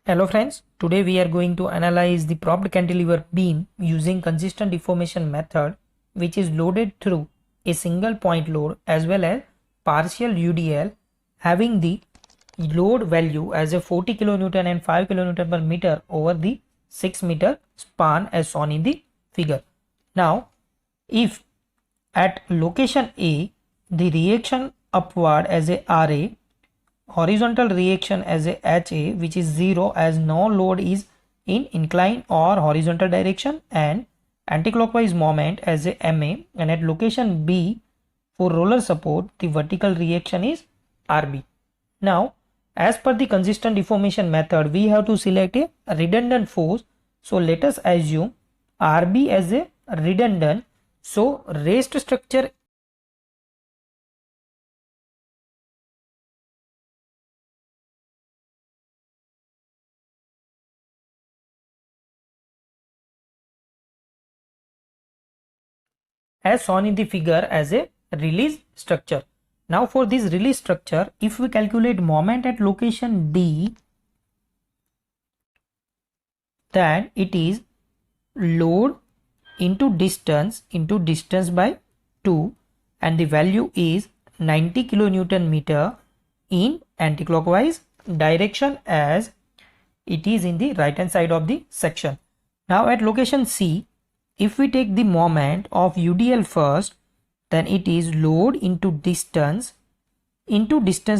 Hello friends, today we are going to analyze the propped cantilever beam using consistent deformation method, which is loaded through a single point load as well as partial UDL having the load value as a 40 kilonewton and 5 kilonewton per meter over the 6 meter span as shown in the figure. Now if at location A the reaction upward as a RA, horizontal reaction as a HA, which is 0 as no load is in incline or horizontal direction, and anticlockwise moment as a MA, and at location B for roller support the vertical reaction is RB. Now as per the consistent deformation method we have to select a redundant force, so let us assume RB as a redundant. So raised structure as shown in the figure as a release structure. Now for this release structure, if we calculate moment at location D, then it is load into distance by 2, and the value is 90 kilonewton meter in anticlockwise direction as it is in the right hand side of the section. Now at location C, if we take the moment of UDL first, then it is load into distance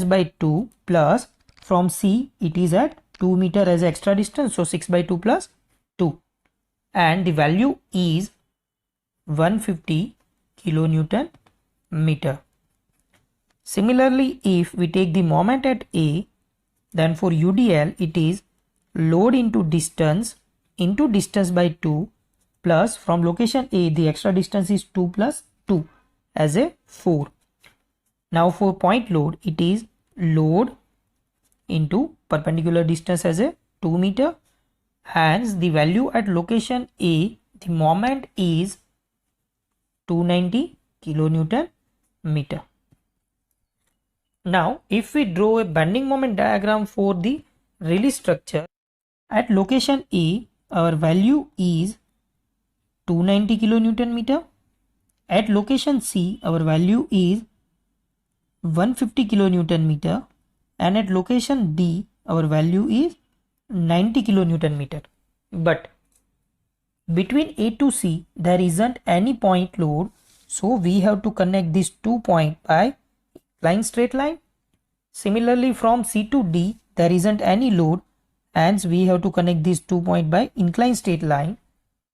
by 2 plus from C it is at 2 meter as extra distance, so 6 by 2 plus 2, and the value is 150 kilonewton meter. Similarly, if we take the moment at A, then for UDL it is load into distance by 2 plus from location A the extra distance is 2 plus 2 as a 4. Now for point load it is load into perpendicular distance as a 2 meter, hence the value at location A the moment is 290 kilonewton meter. Now if we draw a bending moment diagram for the release structure, at location A our value is 290 kilonewton meter. At location C our value is 150 kilonewton meter, and at location D our value is 90 kilonewton meter. But between A to C there isn't any point load, so we have to connect these 2 points by line straight line. Similarly from C to D there isn't any load, hence we have to connect these 2 points by inclined straight line,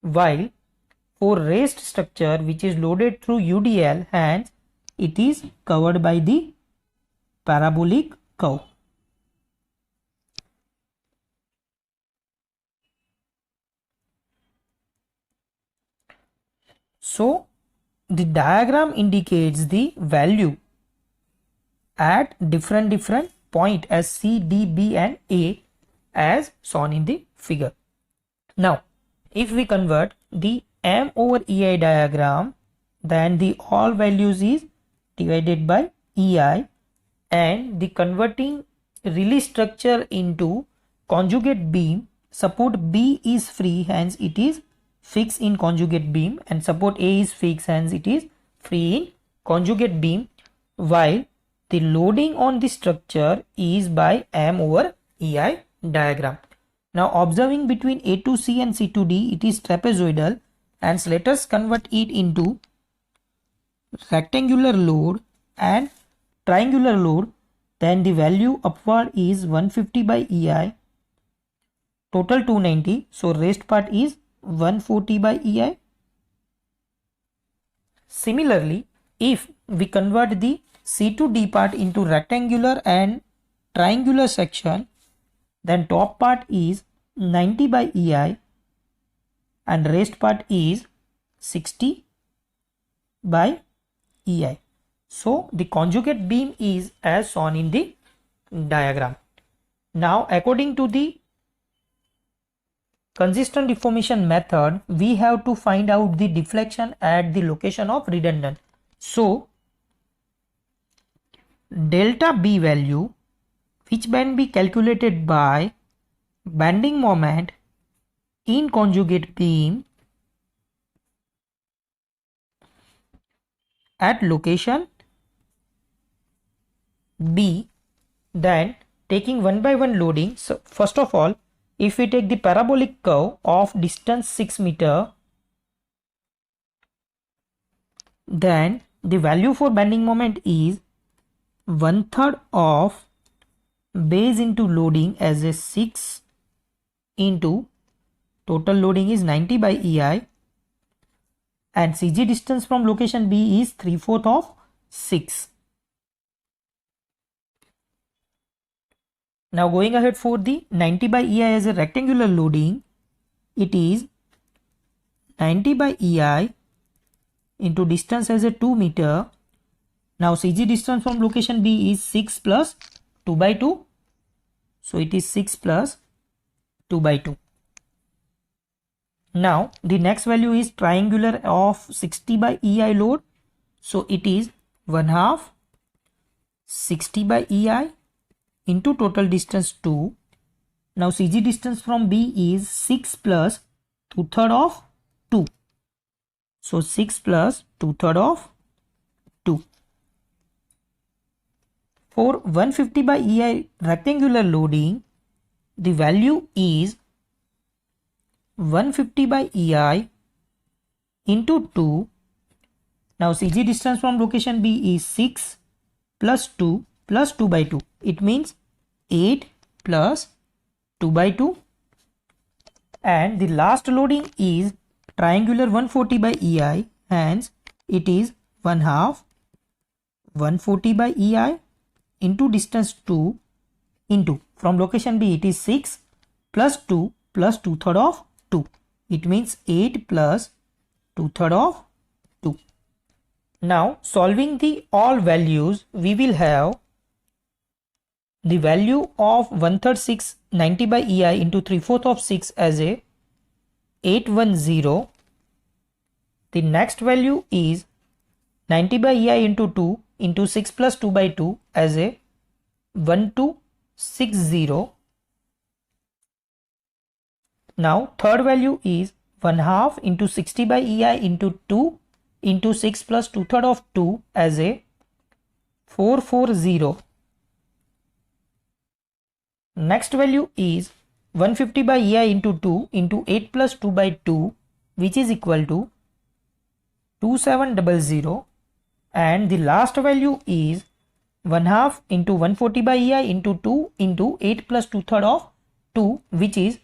while for raised structure which is loaded through UDL, hence it is covered by the parabolic curve. So the diagram indicates the value at different point as C, D, B and A as shown in the figure. Now if we convert the M over EI diagram, then the all values is divided by EI, and the converting release structure into conjugate beam, support B is free, hence it is fixed in conjugate beam, and support A is fixed, hence it is free in conjugate beam, while the loading on the structure is by M over EI diagram. Now observing between A to C and C to D it is trapezoidal, and let us convert it into rectangular load and triangular load, then the value upward is 150 by EI, total 290, so rest part is 140 by EI. Similarly, if we convert the C to D part into rectangular and triangular section, then top part is 90 by EI and rest part is 60 by EI. So the conjugate beam is as shown in the diagram. Now according to the consistent deformation method we have to find out the deflection at the location of redundant. So delta B value which can be calculated by bending moment in conjugate beam at location B, then taking one by one loading. So first of all, if we take the parabolic curve of distance 6 meter, then the value for bending moment is 1/3 of base into loading as a 6 into total loading is 90 by EI, and CG distance from location B is 3/4 of 6. Now going ahead for the 90 by EI as a rectangular loading, it is 90 by EI into distance as a 2 meter. Now CG distance from location B is 6 plus 2 by 2. So it is 6 plus 2 by 2. Now the next value is triangular of 60 by EI load. So it is 1/2 60 by EI into total distance 2. Now CG distance from B is 6 plus 2/3 of 2. So 6 plus 2/3 of 2. For 150 by EI rectangular loading, the value is 150 by EI into 2. Now CG distance from location B is 6 plus 2 plus 2 by 2. It means 8 plus 2 by 2. And the last loading is triangular 140 by EI, hence it is 1/2 140 by EI into distance 2 into from location B it is 6 plus 2 plus 2/3 of 2. It means 8 plus 2/3 of 2. Now solving the all values, we will have the value of 1/3 6 90 by EI into 3/4 of 6 as a 810. The next value is 90 by EI into 2 into 6 plus 2 by 2 as a 1260. Now third value is 1/2 into 60 by EI into 2 into 6 plus 2/3 of 2 as a 440. Next value is 150 by EI into 2 into 8 plus 2 by 2, which is equal to 2700. And the last value is 1/2 into 140 by EI into 2 into 8 plus 2/3 of 2, which is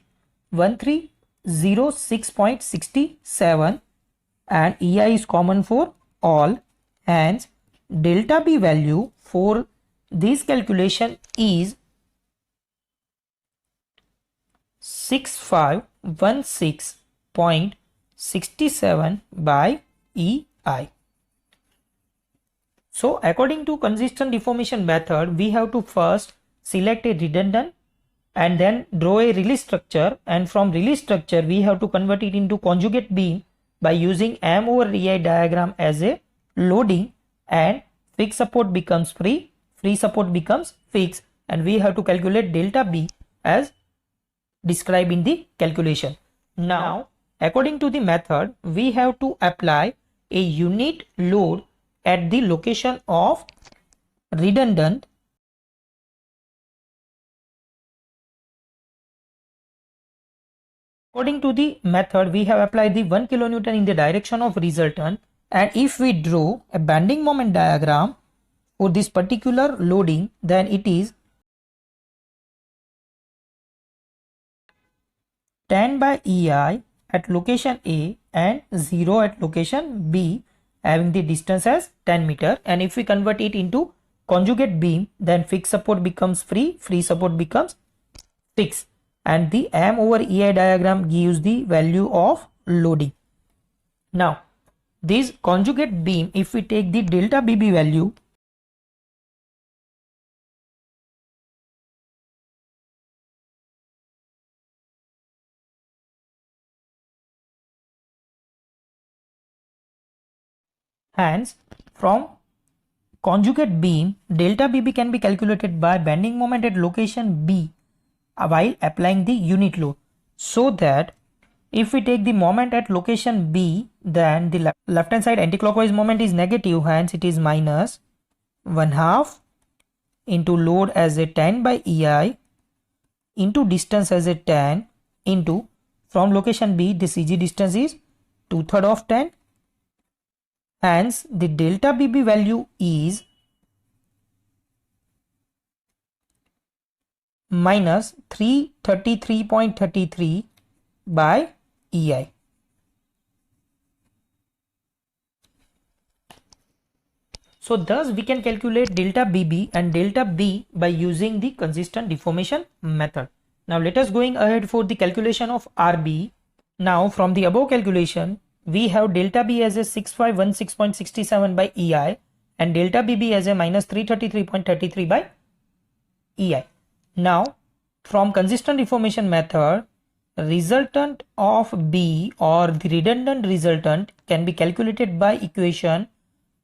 1306.67, and EI is common for all, hence delta B value for this calculation is 6516.67 by EI. So according to consistent deformation method, we have to first select a redundant and then draw a release structure, and from release structure we have to convert it into conjugate beam by using M over EI diagram as a loading, and fixed support becomes free, free support becomes fixed, and we have to calculate delta B as described in the calculation. Now according to the method, we have to apply a unit load at the location of redundant. According to the method, we have applied the 1 kilonewton in the direction of resultant, and if we draw a bending moment diagram for this particular loading, then it is 10 by EI at location A and 0 at location B, having the distance as 10 meter. And if we convert it into conjugate beam, then fixed support becomes free, free support becomes fixed, and the M over EI diagram gives the value of loading. Now this conjugate beam, if we take the delta BB value, hence from conjugate beam delta BB can be calculated by bending moment at location B while applying the unit load, so that if we take the moment at location B, then the left hand side anticlockwise moment is negative, hence it is minus 1/2 into load as a 10 by EI into distance as a 10 into from location B the CG distance is 2/3 of 10, hence the delta BB value is minus 333.33 by EI. So thus we can calculate delta BB and delta B by using the consistent deformation method. Now let us going ahead for the calculation of RB. Now from the above calculation, we have delta B as a 6516.67 by EI and delta BB as a minus 333.33 by EI. Now from consistent deformation method, resultant of B or the redundant resultant can be calculated by equation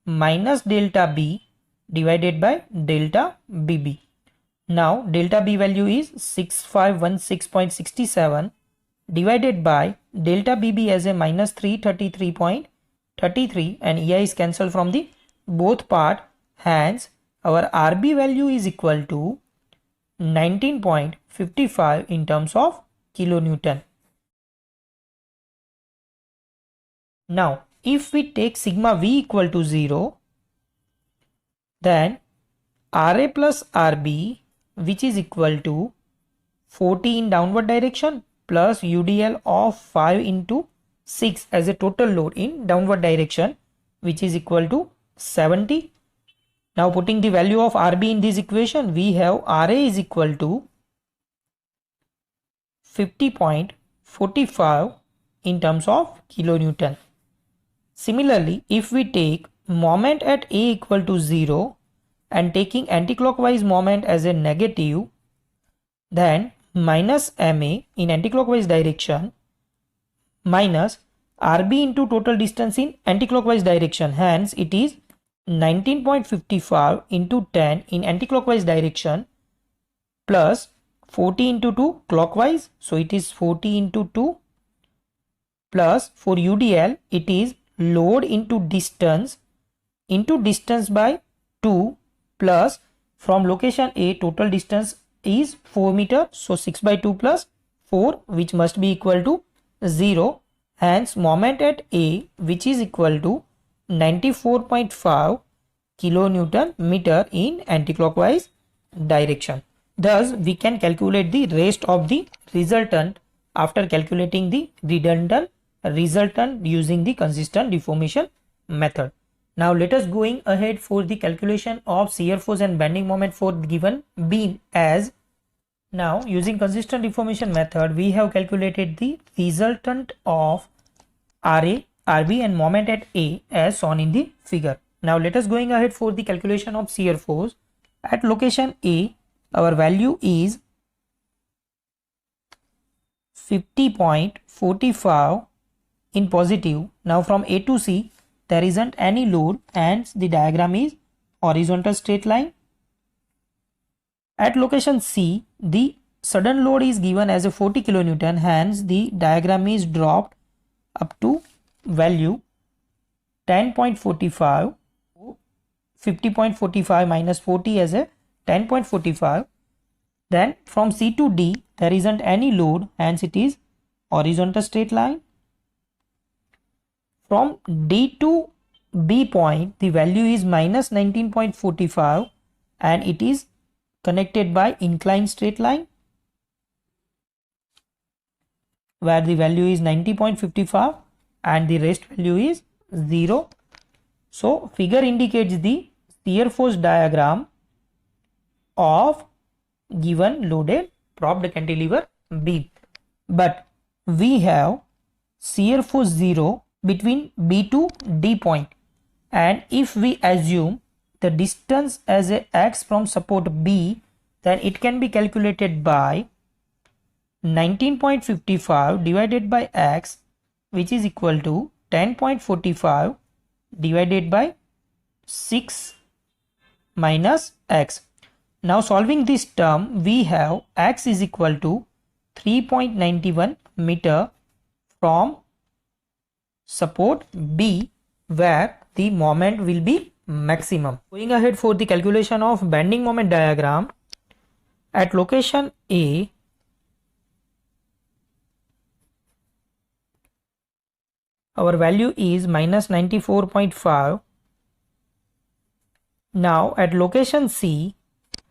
minus delta B divided by delta BB. Now delta B value is 6516.67 divided by delta BB as a minus 333.33 and EI is cancelled from the both part, hence our RB value is equal to 19.55 in terms of kilonewton. Now if we take sigma V equal to 0, then RA plus RB, which is equal to 40 in downward direction plus UDL of 5 into 6 as a total load in downward direction, which is equal to 70. Now putting the value of RB in this equation, we have RA is equal to 50.45 in terms of kilonewton. Similarly, if we take moment at A equal to 0 and taking anticlockwise moment as a negative, then minus MA in anticlockwise direction minus RB into total distance in anticlockwise direction, hence it is 19.55 into 10 in anticlockwise direction plus 40 into 2 clockwise, so it is 40 into 2 plus for UDL it is load into distance by 2 plus from location A total distance is 4 meter, so 6 by 2 plus 4, which must be equal to 0, hence moment at A, which is equal to 94.5 kilonewton meter in anticlockwise direction. Thus we can calculate the rest of the resultant after calculating the redundant resultant using the consistent deformation method. Now let us going ahead for the calculation of shear force and bending moment for given beam. As now using consistent deformation method, we have calculated the resultant of RA, RB and moment at A as shown in the figure. Now let us going ahead for the calculation of shear force. At location A, our value is 50.45 in positive. Now from A to C there isn't any load, hence the diagram is horizontal straight line. At location C, the sudden load is given as a 40 kilonewton, hence the diagram is dropped up to value 10.45, 50.45 minus 40 as a 10.45. Then from C to D there isn't any load, hence it is horizontal straight line. From D to B point the value is minus 19.45 and it is connected by inclined straight line where the value is 90.55 and the rest value is 0. So figure indicates the shear force diagram of given loaded propped cantilever beam, but we have shear force 0 between B to D point, and if we assume the distance as a x from support B, then it can be calculated by 19.55 divided by x, which is equal to 10.45 divided by 6 minus x. Now solving this term, we have x is equal to 3.91 meter from support B, where the moment will be maximum. Going ahead for the calculation of bending moment diagram, at location A, our value is minus 94.5. Now at location C,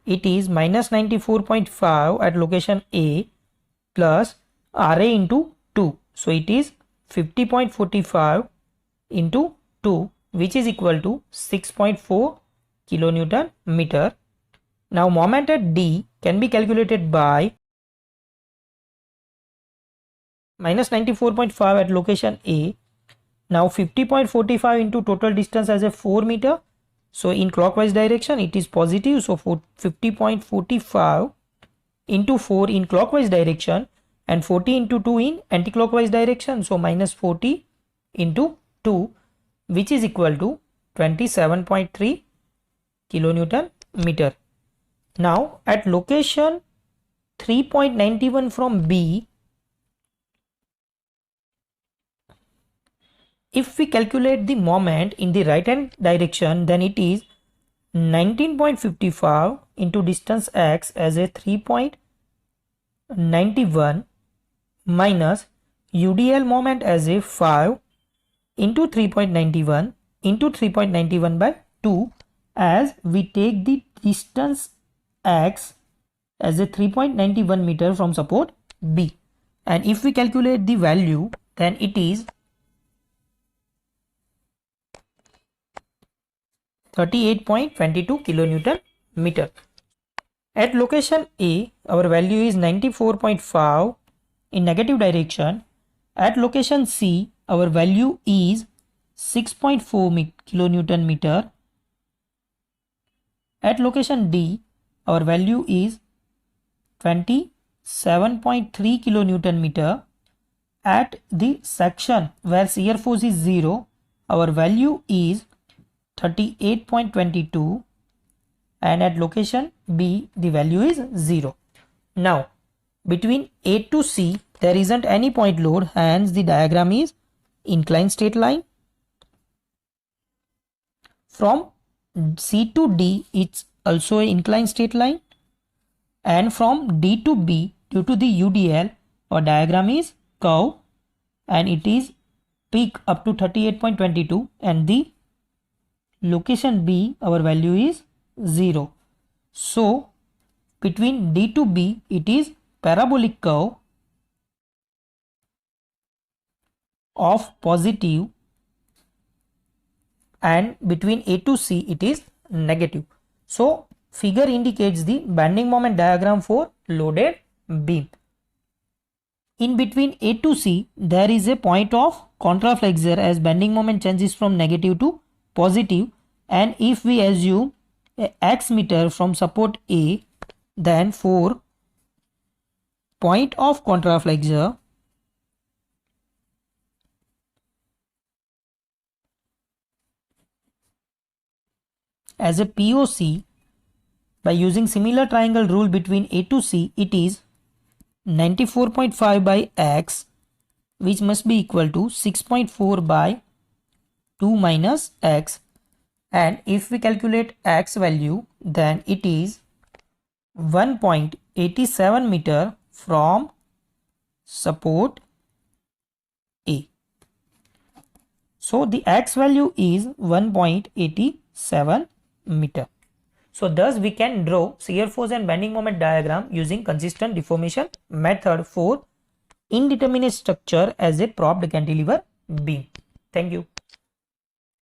it is minus 94.5 at location A plus RA into 2. So it is 50.45 into 2, which is equal to 6.4 kilonewton meter. Now moment at D can be calculated by minus 94.5 at location A. Now 50.45 into total distance as a 4 meter. So in clockwise direction it is positive. So 50.45 into 4 in clockwise direction and 40 into 2 in anti-clockwise direction. So minus 40 into 2, which is equal to 27.3 kilonewton meter. Now at location 3.91 from B, if we calculate the moment in the right hand direction, then it is 19.55 into distance x as a 3.91 minus UDL moment as a 5 into 3.91 into 3.91 by 2, as we take the distance x as a 3.91 meter from support B. And if we calculate the value, then it is 38.22 kilonewton meter. At location A, our value is 94.5 in negative direction. At location C, our value is 6.4 kilonewton meter. At location D, our value is 27.3 kilonewton meter. At the section where shear force is 0, our value is 38.22, and at location B the value is 0. Now between A to C there isn't any point load, hence the diagram is inclined straight line. From C to D it's also an inclined straight line, and from D to B, due to the UDL, our diagram is curve and it is peak up to 38.22, and the location B our value is 0. So between D to B it is parabolic curve of positive, and between A to C it is negative. So figure indicates the bending moment diagram for loaded beam. In between A to C there is a point of contraflexure, as bending moment changes from negative to positive, and if we assume a x meter from support A, then for point of contraflexure as a POC, by using similar triangle rule between A to C, it is 94.5 by x, which must be equal to 6.4 by 2 minus x, and if we calculate x value, then it is 1.87 meter from support A. So the x value is 1.87 meter. So thus we can draw shear force and bending moment diagram using consistent deformation method for indeterminate structure as a propped cantilever beam. Thank you.